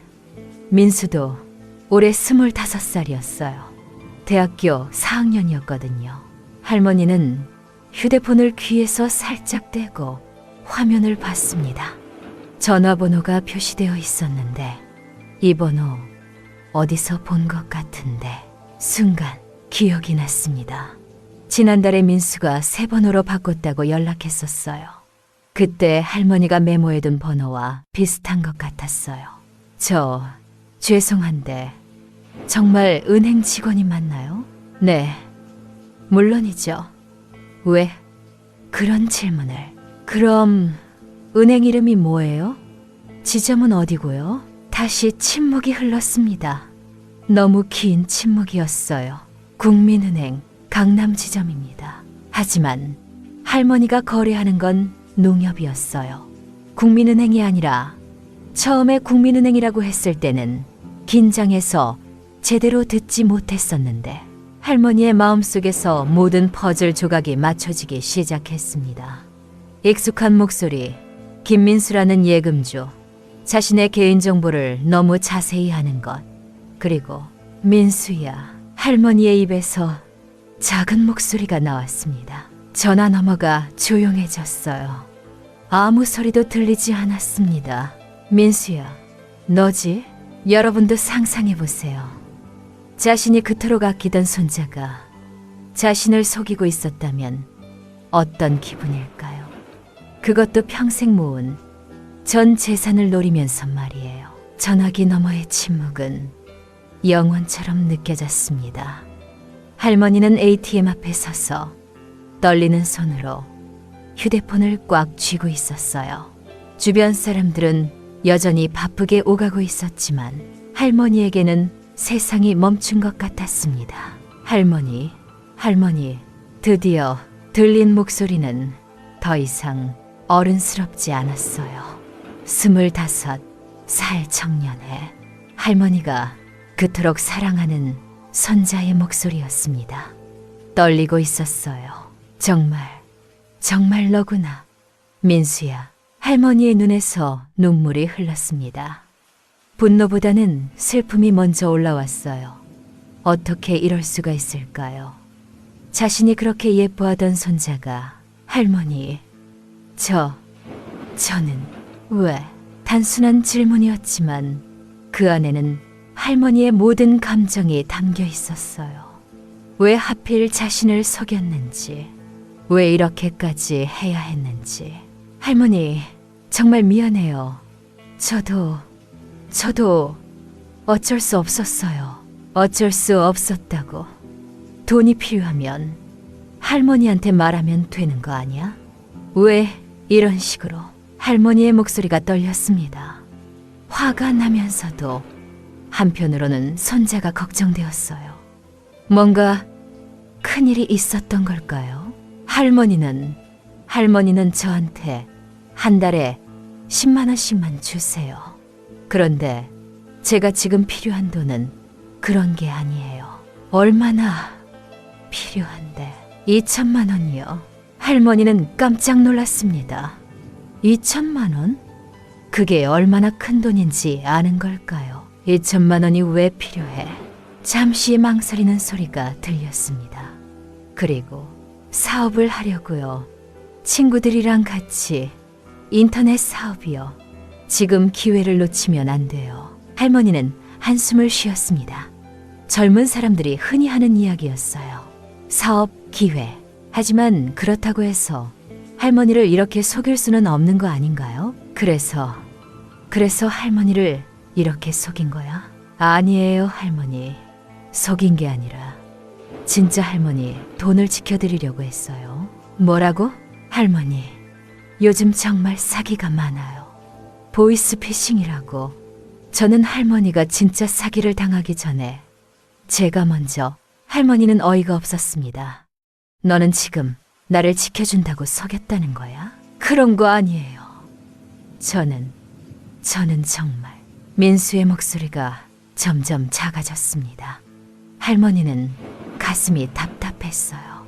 민수도 올해 25살이었어요. 대학교 4학년이었거든요. 할머니는 휴대폰을 귀에서 살짝 떼고 화면을 봤습니다. 전화번호가 표시되어 있었는데 이 번호 어디서 본 것 같은데 순간 기억이 났습니다. 지난달에 민수가 새 번호로 바꿨다고 연락했었어요. 그때 할머니가 메모해둔 번호와 비슷한 것 같았어요. 죄송한데 정말 은행 직원이 맞나요? 네, 물론이죠. 왜 그런 질문을? 그럼 은행 이름이 뭐예요? 지점은 어디고요? 다시 침묵이 흘렀습니다. 너무 긴 침묵이었어요. 국민은행 강남 지점입니다. 하지만 할머니가 거래하는 건 농협이었어요. 국민은행이 아니라 처음에 국민은행이라고 했을 때는 긴장해서 제대로 듣지 못했었는데 할머니의 마음속에서 모든 퍼즐 조각이 맞춰지기 시작했습니다. 익숙한 목소리, 김민수라는 예금주, 자신의 개인정보를 너무 자세히 아는 것, 그리고 민수야. 할머니의 입에서 작은 목소리가 나왔습니다. 전화 너머가 조용해졌어요. 아무 소리도 들리지 않았습니다. 민수야, 너지? 여러분도 상상해보세요. 자신이 그토록 아끼던 손자가 자신을 속이고 있었다면 어떤 기분일까요? 그것도 평생 모은 전 재산을 노리면서 말이에요. 전화기 너머의 침묵은 영원처럼 느껴졌습니다. 할머니는 ATM 앞에 서서 떨리는 손으로 휴대폰을 꽉 쥐고 있었어요. 주변 사람들은 여전히 바쁘게 오가고 있었지만 할머니에게는 세상이 멈춘 것 같았습니다. 할머니, 드디어 들린 목소리는 더 이상 어른스럽지 않았어요. 25살 청년의 할머니가 그토록 사랑하는 손자의 목소리였습니다. 떨리고 있었어요. 정말 너구나. 민수야. 할머니의 눈에서 눈물이 흘렀습니다. 분노보다는 슬픔이 먼저 올라왔어요. 어떻게 이럴 수가 있을까요? 자신이 그렇게 예뻐하던 손자가 할머니, 저는 왜? 단순한 질문이었지만 그 안에는 할머니의 모든 감정이 담겨 있었어요. 왜 하필 자신을 속였는지, 왜 이렇게까지 해야 했는지. 할머니, 정말 미안해요. 저도 어쩔 수 없었어요. 어쩔 수 없었다고. 돈이 필요하면 할머니한테 말하면 되는 거 아니야? 왜 이런 식으로? 할머니의 목소리가 떨렸습니다. 화가 나면서도 한편으로는 손자가 걱정되었어요. 뭔가 큰일이 있었던 걸까요? 할머니는 저한테 한 달에 10만 원씩만 주세요. 그런데 제가 지금 필요한 돈은 그런 게 아니에요. 얼마나 필요한데? 2천만 원이요. 할머니는 깜짝 놀랐습니다. 2천만 원? 그게 얼마나 큰 돈인지 아는 걸까요? 2천만 원이 왜 필요해? 잠시 망설이는 소리가 들렸습니다. 그리고 사업을 하려고요. 친구들이랑 같이 인터넷 사업이요. 지금 기회를 놓치면 안 돼요. 할머니는 한숨을 쉬었습니다. 젊은 사람들이 흔히 하는 이야기였어요. 사업 기회. 하지만 그렇다고 해서 할머니를 이렇게 속일 수는 없는 거 아닌가요? 그래서 할머니를 이렇게 속인 거야? 아니에요, 할머니. 속인 게 아니라 진짜 할머니 돈을 지켜드리려고 했어요. 뭐라고? 할머니, 요즘 정말 사기가 많아요. 보이스피싱이라고. 저는 할머니가 진짜 사기를 당하기 전에 제가 먼저. 할머니는 어이가 없었습니다. 너는 지금 나를 지켜준다고 속였다는 거야? 그런 거 아니에요. 저는 정말. 민수의 목소리가 점점 작아졌습니다. 할머니는 가슴이 답답했어요.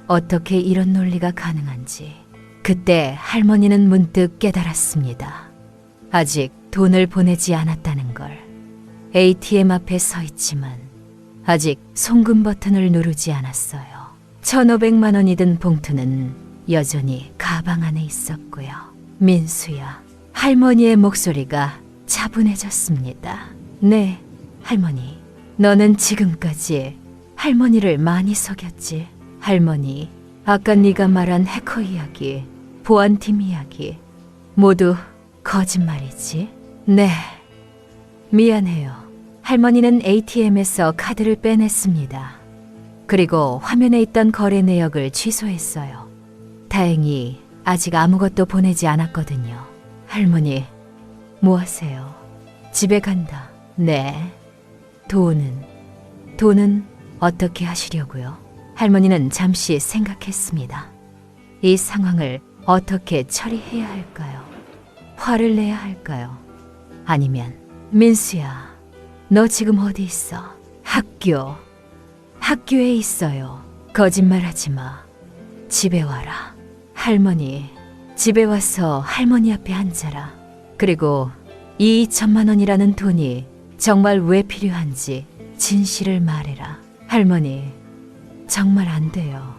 어떻게 이런 논리가 가능한지. 그때 할머니는 문득 깨달았습니다. 아직 돈을 보내지 않았다는 걸. ATM 앞에 서 있지만 아직 송금 버튼을 누르지 않았어요. 1,500만 원이 든 봉투는 여전히 가방 안에 있었고요. 민수야. 할머니의 목소리가 차분해졌습니다. 네, 할머니. 너는 지금까지 할머니를 많이 속였지. 할머니, 아까 네가 말한 해커 이야기, 보안팀 이야기 모두 거짓말이지? 네, 미안해요. 할머니는 ATM에서 카드를 빼냈습니다. 그리고 화면에 있던 거래 내역을 취소했어요. 다행히 아직 아무것도 보내지 않았거든요. 할머니, 뭐 하세요? 집에 간다. 네. 돈은 어떻게 하시려고요? 할머니는 잠시 생각했습니다. 이 상황을 어떻게 처리해야 할까요? 화를 내야 할까요? 아니면 민수야, 너 지금 어디 있어? 학교에 있어요. 거짓말하지 마. 집에 와라. 할머니, 집에 와서 할머니 앞에 앉아라. 그리고 이 2천만 원이라는 돈이 정말 왜 필요한지 진실을 말해라. 할머니, 정말 안 돼요.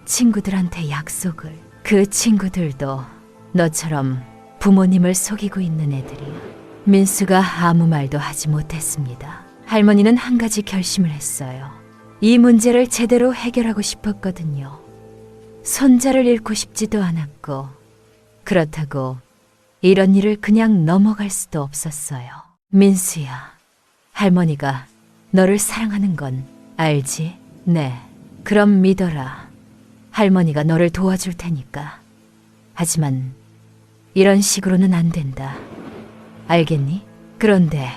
친구들한테 약속을. 그 친구들도 너처럼 부모님을 속이고 있는 애들이야. 민수가 아무 말도 하지 못했습니다. 할머니는 한 가지 결심을 했어요. 이 문제를 제대로 해결하고 싶었거든요. 손자를 잃고 싶지도 않았고 그렇다고 이런 일을 그냥 넘어갈 수도 없었어요. 민수야, 할머니가 너를 사랑하는 건 알지? 네, 그럼 믿어라. 할머니가 너를 도와줄 테니까. 하지만 이런 식으로는 안 된다. 알겠니? 그런데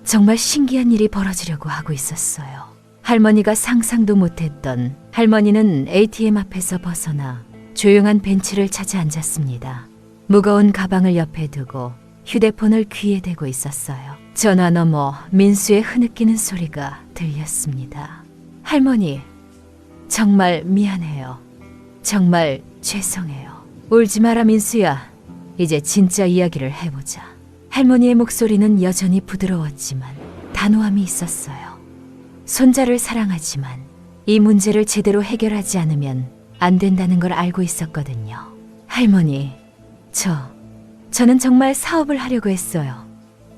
정말 신기한 일이 벌어지려고 하고 있었어요. 할머니가 상상도 못했던 할머니는 ATM 앞에서 벗어나 조용한 벤치를 찾아 앉았습니다. 무거운 가방을 옆에 두고 휴대폰을 귀에 대고 있었어요. 전화 너머 민수의 흐느끼는 소리가 들렸습니다. 할머니, 정말 미안해요. 정말 죄송해요. 울지 마라 민수야. 이제 진짜 이야기를 해보자. 할머니의 목소리는 여전히 부드러웠지만 단호함이 있었어요. 손자를 사랑하지만 이 문제를 제대로 해결하지 않으면 안 된다는 걸 알고 있었거든요. 할머니, 저는 정말 사업을 하려고 했어요.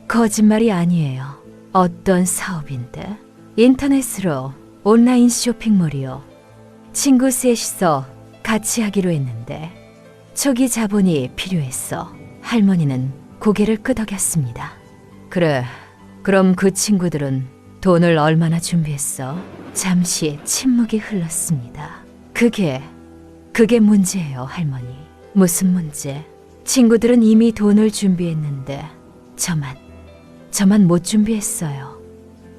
거짓말이 아니에요. 어떤 사업인데? 인터넷으로 온라인 쇼핑몰이요. 친구 셋이서 같이 하기로 했는데 초기 자본이 필요했어. 할머니는 고개를 끄덕였습니다. 그래, 그럼 그 친구들은 돈을 얼마나 준비했어? 잠시 침묵이 흘렀습니다. 그게 문제예요, 할머니. 무슨 문제? 친구들은 이미 돈을 준비했는데 저만 못 준비했어요.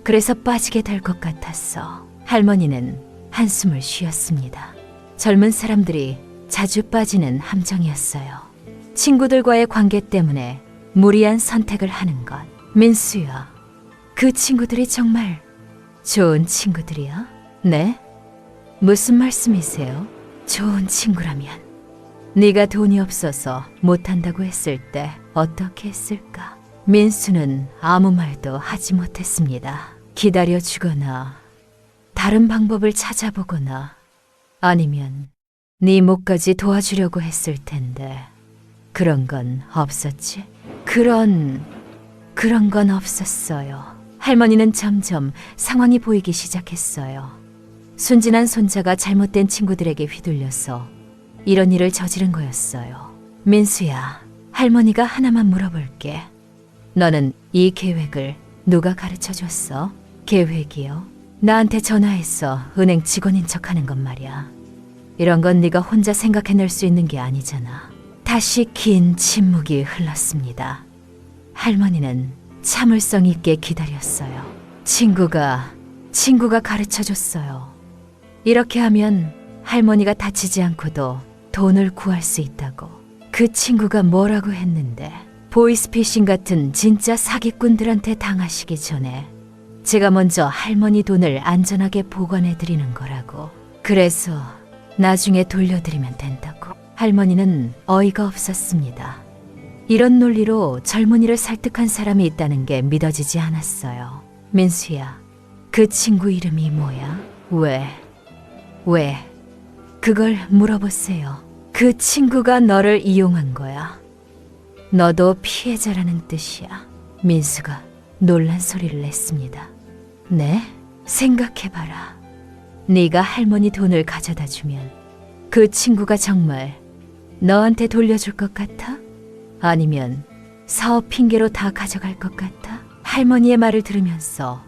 그래서 빠지게 될 것 같았어. 할머니는 한숨을 쉬었습니다. 젊은 사람들이 자주 빠지는 함정이었어요. 친구들과의 관계 때문에 무리한 선택을 하는 것. 민수야, 그 친구들이 정말 좋은 친구들이야? 네? 무슨 말씀이세요? 좋은 친구라면 네가 돈이 없어서 못한다고 했을 때 어떻게 했을까? 민수는 아무 말도 하지 못했습니다. 기다려주거나 다른 방법을 찾아보거나 아니면 네 목까지 도와주려고 했을 텐데 그런 건 없었지? 그런 건 없었어요. 할머니는 점점 상황이 보이기 시작했어요. 순진한 손자가 잘못된 친구들에게 휘둘려서 이런 일을 저지른 거였어요. 민수야, 할머니가 하나만 물어볼게. 너는 이 계획을 누가 가르쳐줬어? 계획이요? 나한테 전화해서 은행 직원인 척하는 건 말이야. 이런 건 네가 혼자 생각해낼 수 있는 게 아니잖아. 다시 긴 침묵이 흘렀습니다. 할머니는 참을성 있게 기다렸어요. 친구가 가르쳐줬어요. 이렇게 하면 할머니가 다치지 않고도 돈을 구할 수 있다고. 그 친구가 뭐라고 했는데 보이스피싱 같은 진짜 사기꾼들한테 당하시기 전에 제가 먼저 할머니 돈을 안전하게 보관해 드리는 거라고. 그래서 나중에 돌려드리면 된다고. 할머니는 어이가 없었습니다. 이런 논리로 젊은이를 설득한 사람이 있다는 게 믿어지지 않았어요. 민수야, 그 친구 이름이 뭐야? 왜? 그걸 물어보세요. 그 친구가 너를 이용한 거야. 너도 피해자라는 뜻이야. 민수가 놀란 소리를 냈습니다. 네? 생각해봐라. 네가 할머니 돈을 가져다 주면 그 친구가 정말 너한테 돌려줄 것 같아? 아니면 사업 핑계로 다 가져갈 것 같아? 할머니의 말을 들으면서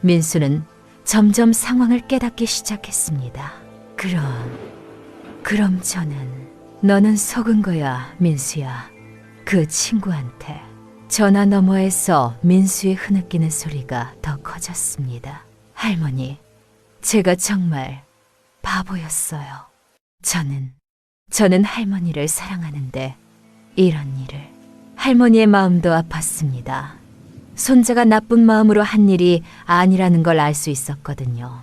민수는 점점 상황을 깨닫기 시작했습니다. 그럼 너는 속은 거야, 민수야. 그 친구한테. 전화 너머에서 민수의 흐느끼는 소리가 더 커졌습니다. 할머니, 제가 정말 바보였어요. 저는 할머니를 사랑하는데 이런 일을. 할머니의 마음도 아팠습니다. 손자가 나쁜 마음으로 한 일이 아니라는 걸 알 수 있었거든요.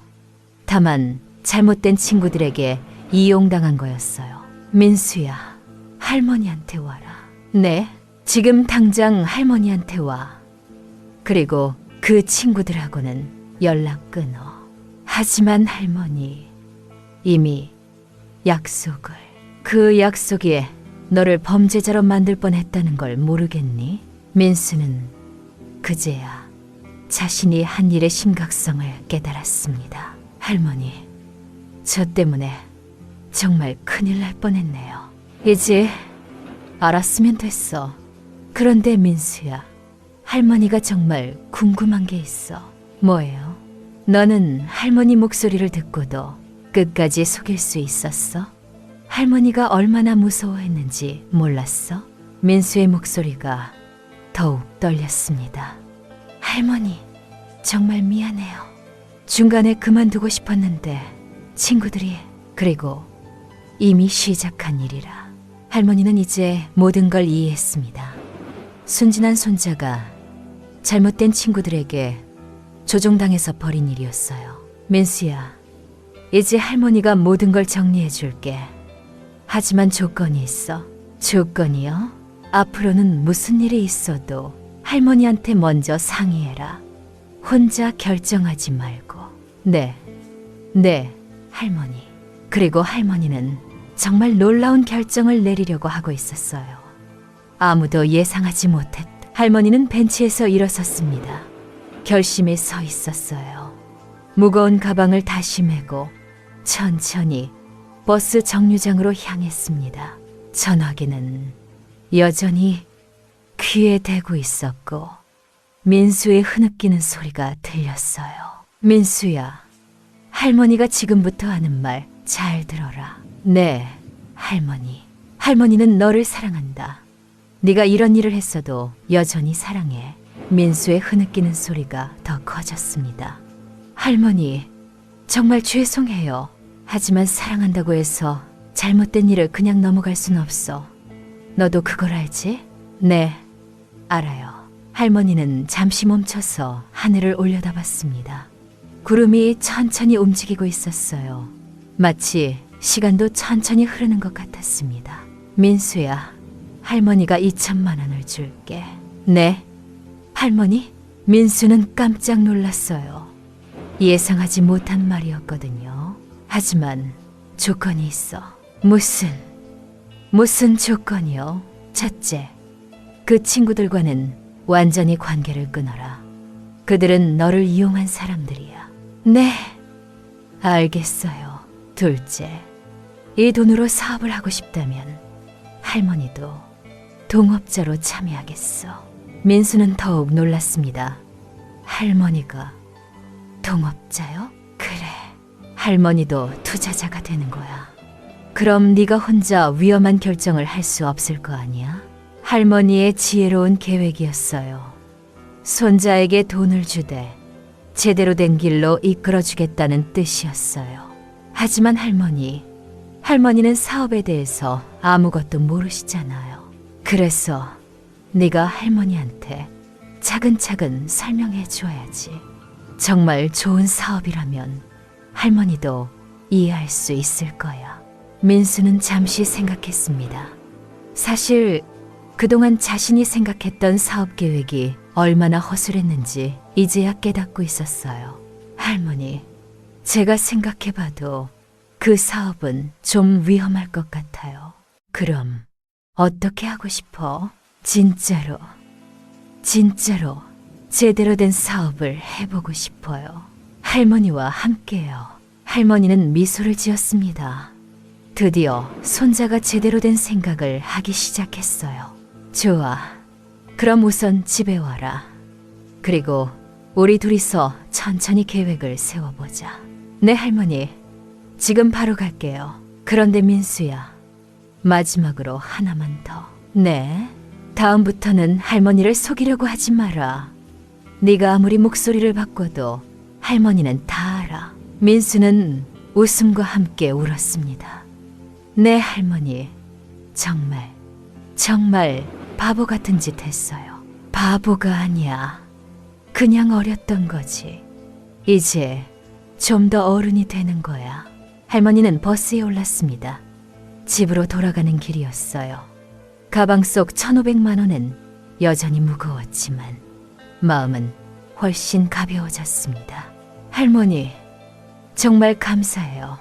다만 잘못된 친구들에게 이용당한 거였어요. 민수야, 할머니한테 와라. 네, 지금 당장 할머니한테 와. 그리고 그 친구들하고는 연락 끊어. 하지만 할머니, 이미 그 약속이 너를 범죄자로 만들 뻔했다는 걸 모르겠니? 민수는 그제야 자신이 한 일의 심각성을 깨달았습니다. 할머니, 저 때문에 정말 큰일 날 뻔했네요. 알았으면 됐어. 그런데 민수야, 할머니가 정말 궁금한 게 있어. 뭐예요? 너는 할머니 목소리를 듣고도 끝까지 속일 수 있었어? 할머니가 얼마나 무서워했는지 몰랐어? 민수의 목소리가 더욱 떨렸습니다. 할머니, 정말 미안해요. 중간에 그만두고 싶었는데 친구들이, 그리고 이미 시작한 일이라. 할머니는 이제 모든 걸 이해했습니다. 순진한 손자가 잘못된 친구들에게 조종당해서 벌인 일이었어요. 민수야, 이제 할머니가 모든 걸 정리해 줄게. 하지만 조건이 있어. 조건이요? 앞으로는 무슨 일이 있어도 할머니한테 먼저 상의해라. 혼자 결정하지 말고. 네, 할머니. 그리고 할머니는 정말 놀라운 결정을 내리려고 하고 있었어요. 아무도 예상하지 못했. 할머니는 벤치에서 일어섰습니다. 결심이 서 있었어요. 무거운 가방을 다시 메고 천천히 버스 정류장으로 향했습니다. 전화기는 여전히 귀에 대고 있었고 민수의 흐느끼는 소리가 들렸어요. 민수야, 할머니가 지금부터 하는 말 잘 들어라. 네, 할머니. 할머니는 너를 사랑한다. 네가 이런 일을 했어도 여전히 사랑해. 민수의 흐느끼는 소리가 더 커졌습니다. 할머니, 정말 죄송해요. 하지만 사랑한다고 해서 잘못된 일을 그냥 넘어갈 순 없어. 너도 그걸 알지? 네, 알아요. 할머니는 잠시 멈춰서 하늘을 올려다봤습니다. 구름이 천천히 움직이고 있었어요. 마치 시간도 천천히 흐르는 것 같았습니다. 민수야, 할머니가 2천만 원을 줄게. 네? 할머니? 민수는 깜짝 놀랐어요. 예상하지 못한 말이었거든요. 하지만 조건이 있어. 무슨 조건이요? 첫째, 그 친구들과는 완전히 관계를 끊어라. 그들은 너를 이용한 사람들이야. 네, 알겠어요. 둘째, 이 돈으로 사업을 하고 싶다면 할머니도 동업자로 참여하겠어. 민수는 더욱 놀랐습니다. 할머니가 동업자요? 그래, 할머니도 투자자가 되는 거야. 그럼 네가 혼자 위험한 결정을 할 수 없을 거 아니야? 할머니의 지혜로운 계획이었어요. 손자에게 돈을 주되 제대로 된 길로 이끌어주겠다는 뜻이었어요. 하지만 할머니는 사업에 대해서 아무것도 모르시잖아요. 그래서 네가 할머니한테 차근차근 설명해 줘야지. 정말 좋은 사업이라면 할머니도 이해할 수 있을 거야. 민수는 잠시 생각했습니다. 사실 그동안 자신이 생각했던 사업 계획이 얼마나 허술했는지 이제야 깨닫고 있었어요. 할머니, 제가 생각해봐도 그 사업은 좀 위험할 것 같아요. 그럼 어떻게 하고 싶어? 진짜로 제대로 된 사업을 해보고 싶어요. 할머니와 함께요. 할머니는 미소를 지었습니다. 드디어 손자가 제대로 된 생각을 하기 시작했어요. 좋아. 그럼 우선 집에 와라. 그리고 우리 둘이서 천천히 계획을 세워보자. 네, 할머니. 지금 바로 갈게요. 그런데 민수야, 마지막으로 하나만 더. 네? 다음부터는 할머니를 속이려고 하지 마라. 네가 아무리 목소리를 바꿔도 할머니는 다 알아. 민수는 웃음과 함께 울었습니다. 네, 할머니. 정말 바보 같은 짓 했어요. 바보가 아니야. 그냥 어렸던 거지. 이제 좀 더 어른이 되는 거야. 할머니는 버스에 올랐습니다. 집으로 돌아가는 길이었어요. 가방 속 1,500만 원은 여전히 무거웠지만 마음은 훨씬 가벼워졌습니다. 할머니, 정말 감사해요.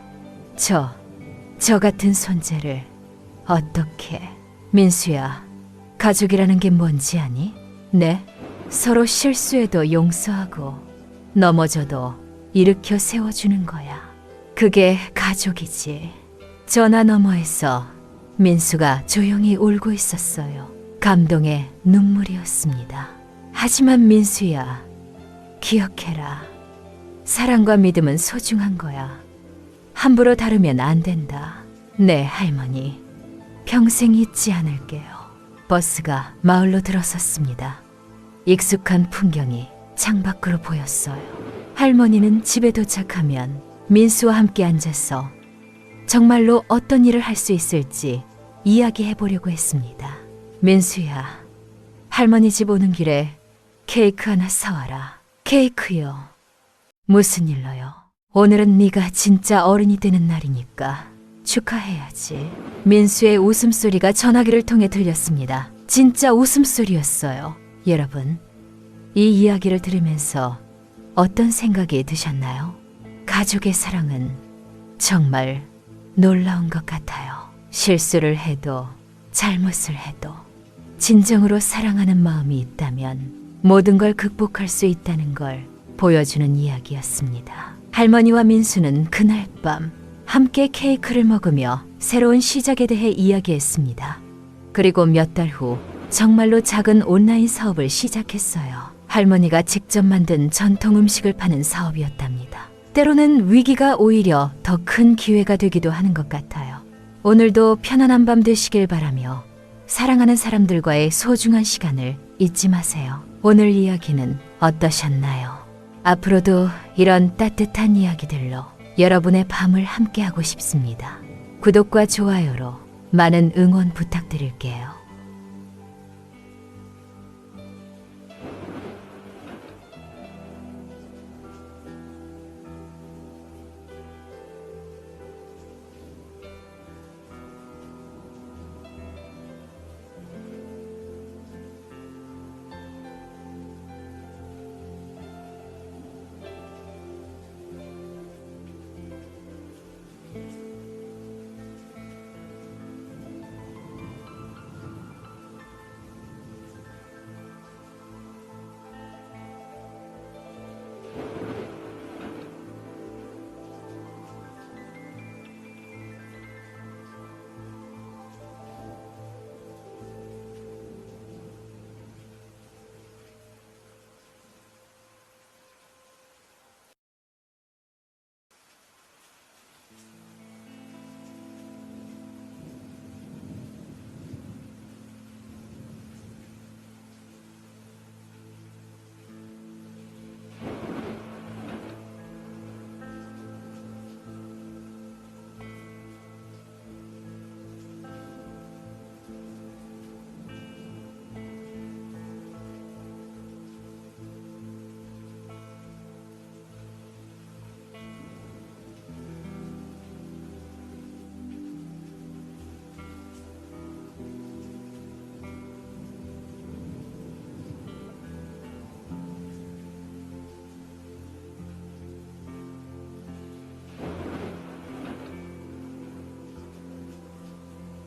저 같은 손자를 어떻게... 민수야, 가족이라는 게 뭔지 아니? 네, 서로 실수해도 용서하고 넘어져도 일으켜 세워주는 거야. 그게 가족이지. 전화 너머에서 민수가 조용히 울고 있었어요. 감동의 눈물이었습니다. 하지만 민수야, 기억해라. 사랑과 믿음은 소중한 거야. 함부로 다루면 안 된다. 네, 할머니. 평생 잊지 않을게요. 버스가 마을로 들어섰습니다. 익숙한 풍경이 창밖으로 보였어요. 할머니는 집에 도착하면 민수와 함께 앉아서 정말로 어떤 일을 할 수 있을지 이야기해 보려고 했습니다. 민수야, 할머니 집 오는 길에 케이크 하나 사와라. 케이크요? 무슨 일로요? 오늘은 네가 진짜 어른이 되는 날이니까 축하해야지. 민수의 웃음소리가 전화기를 통해 들렸습니다. 진짜 웃음소리였어요. 여러분, 이 이야기를 들으면서 어떤 생각이 드셨나요? 가족의 사랑은 정말 놀라운 것 같아요. 실수를 해도 잘못을 해도 진정으로 사랑하는 마음이 있다면 모든 걸 극복할 수 있다는 걸 보여주는 이야기였습니다. 할머니와 민수는 그날 밤 함께 케이크를 먹으며 새로운 시작에 대해 이야기했습니다. 그리고 몇 달 후 정말로 작은 온라인 사업을 시작했어요. 할머니가 직접 만든 전통 음식을 파는 사업이었답니다. 때로는 위기가 오히려 더 큰 기회가 되기도 하는 것 같아요. 오늘도 편안한 밤 되시길 바라며 사랑하는 사람들과의 소중한 시간을 잊지 마세요. 오늘 이야기는 어떠셨나요? 앞으로도 이런 따뜻한 이야기들로 여러분의 밤을 함께하고 싶습니다. 구독과 좋아요로 많은 응원 부탁드릴게요.